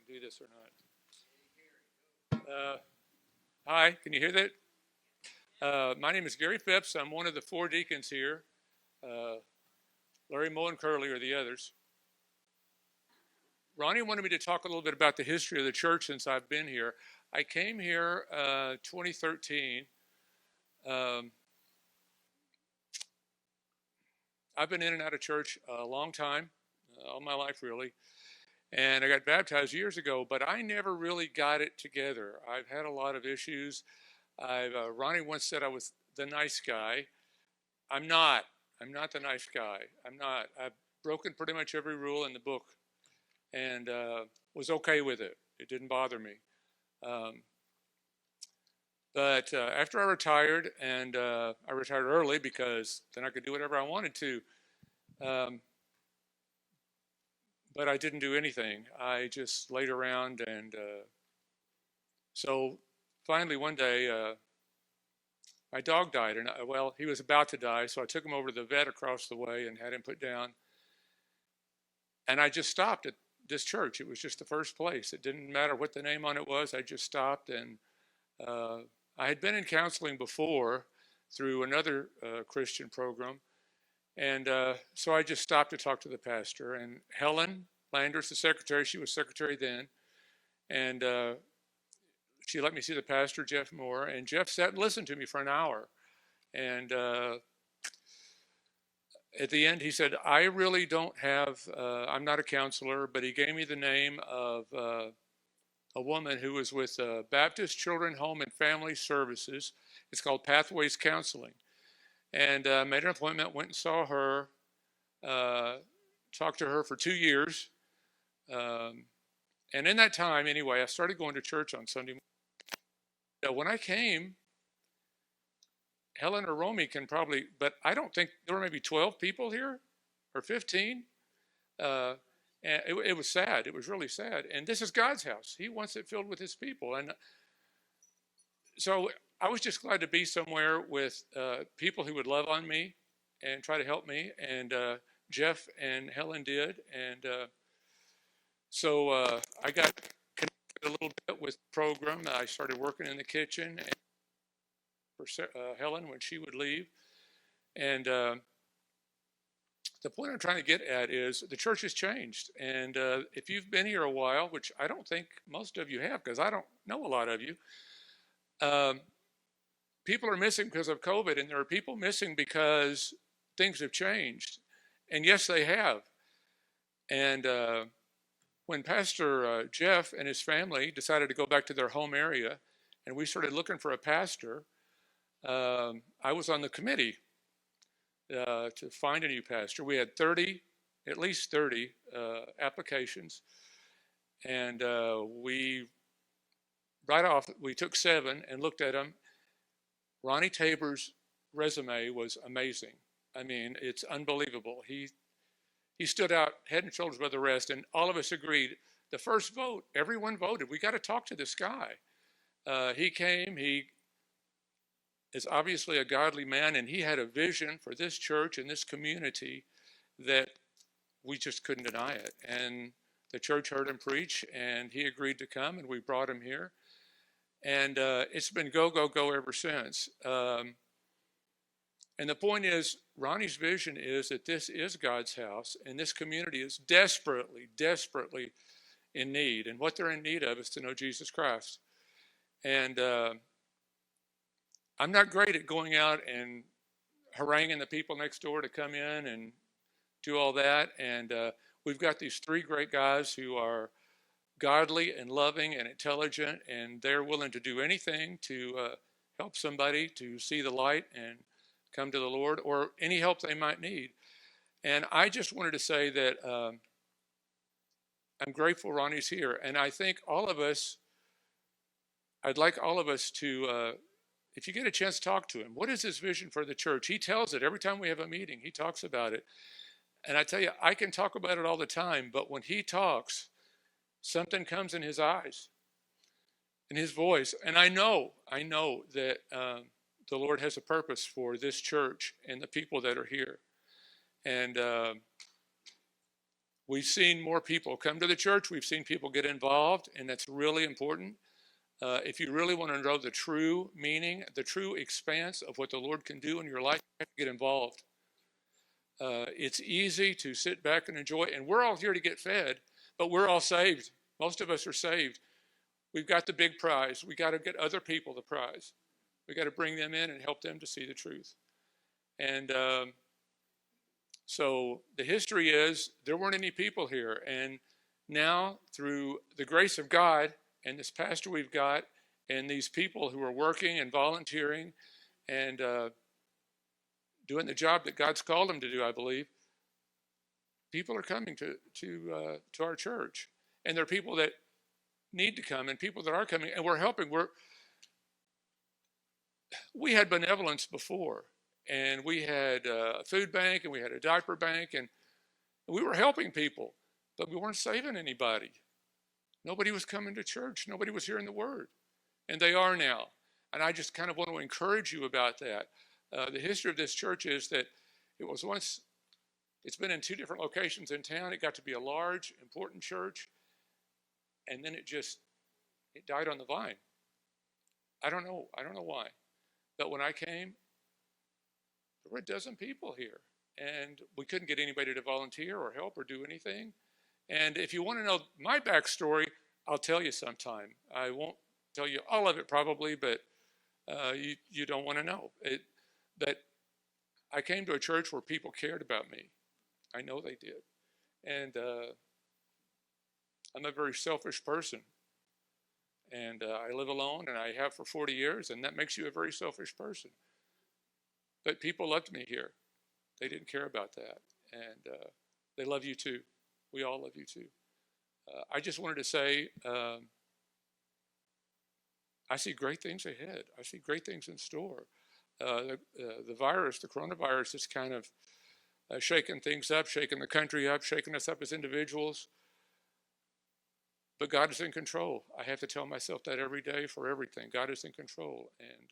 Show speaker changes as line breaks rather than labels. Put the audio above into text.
do this or not. Hi, can you hear that? My name is Gary Phipps. I'm one of the 4 deacons here. Larry, Mo, and Curly are the others. Ronnie wanted me to talk a little bit about the history of the church since I've been here. I came here 2013. I've been in and out of church a long time, all my life really. And I got baptized years ago, but I never really got it together. I've had a lot of issues. Ronnie once said I was the nice guy. I'm not. I'm not the nice guy. I'm not. I've broken pretty much every rule in the book and was okay with it. It didn't bother me. But after I retired, and I retired early because then I could do whatever I wanted to. But I didn't do anything. I just laid around, and so finally one day, my dog died, and he was about to die, so I took him over to the vet across the way and had him put down. And I just stopped at this church. It was just the first place. It didn't matter what the name on it was. I just stopped, and I had been in counseling before through another Christian program. And so I just stopped to talk to the pastor. And Helen Landers, the secretary, she was secretary then. And she let me see the pastor, Jeff Moore. And Jeff sat and listened to me for an hour. And at the end, he said, I really don't have, I'm not a counselor, but he gave me the name of a woman who was with Baptist Children Home and Family Services. It's called Pathways Counseling. And made an appointment, went and saw her, talked to her for 2 years. And in that time, anyway, I started going to church on Sunday morning. When I came, Helen or Romy can probably, but I don't think, there were maybe 12 people here, or 15. And it was sad. It was really sad. And this is God's house. He wants it filled with his people. And so I was just glad to be somewhere with people who would love on me and try to help me. And Jeff and Helen did. And so I got connected a little bit with the program. I started working in the kitchen for Helen when she would leave. And the point I'm trying to get at is the church has changed. And if you've been here a while, which I don't think most of you have, because I don't know a lot of you, people are missing because of COVID, and there are people missing because things have changed. And yes, they have. And when Pastor Jeff and his family decided to go back to their home area, and we started looking for a pastor, I was on the committee to find a new pastor. We had at least 30 applications. And we took 7 and looked at them. Ronnie Tabor's resume was amazing. I mean, it's unbelievable. He stood out head and shoulders above the rest, and all of us agreed. The first vote, everyone voted. We got to talk to this guy. He came. He is obviously a godly man, and he had a vision for this church and this community that we just couldn't deny it. And the church heard him preach, and he agreed to come, and we brought him here. And it's been go, go, go ever since. And the point is, Ronnie's vision is that this is God's house, and this community is desperately, desperately in need. And what they're in need of is to know Jesus Christ. And I'm not great at going out and haranguing the people next door to come in and do all that. And we've got these 3 great guys who are godly and loving and intelligent, and they're willing to do anything to help somebody to see the light and come to the Lord, or any help they might need. And I just wanted to say that I'm grateful Ronnie's here. And I think I'd like all of us to, if you get a chance to talk to him, what is his vision for the church? He tells it every time we have a meeting. He talks about it. And I tell you, I can talk about it all the time, but when he talks, something comes in his eyes, in his voice. And I know that the Lord has a purpose for this church and the people that are here. And We've seen more people come to the church. We've seen people get involved, and that's really important. If you really want to know the true meaning, the true expanse of what the Lord can do in your life, you have to get involved. It's easy to sit back and enjoy, and we're all here to get fed, but we're all saved. Most of us are saved. We've got the big prize. We got to get other people the prize. We got to bring them in and help them to see the truth. And so the history is there weren't any people here, and now through the grace of God and this pastor we've got, and these people who are working and volunteering and doing the job that God's called them to do, I believe, people are coming to our church, and there are people that need to come, and people that are coming, and we're helping. We had benevolence before, and we had a food bank, and we had a diaper bank, and we were helping people, but we weren't saving anybody. Nobody was coming to church. Nobody was hearing the word, and they are now. And I just kind of want to encourage you about that. The history of this church is that it's been in 2 different locations in town. It got to be a large, important church, and then it died on the vine. I don't know why. But when I came, there were a dozen people here, and we couldn't get anybody to volunteer or help or do anything. And if you want to know my backstory, I'll tell you sometime. I won't tell you all of it probably, but you don't want to know. But I came to a church where people cared about me. I know they did. And I'm a very selfish person. And I live alone, and I have for 40 years, and that makes you a very selfish person. But people loved me here. They didn't care about that. And they love you too. We all love you too. I just wanted to say, I see great things ahead. I see great things in store. The coronavirus is kind of shaking things up, shaking the country up, shaking us up as individuals. But God is in control. I have to tell myself that every day for everything. God is in control. And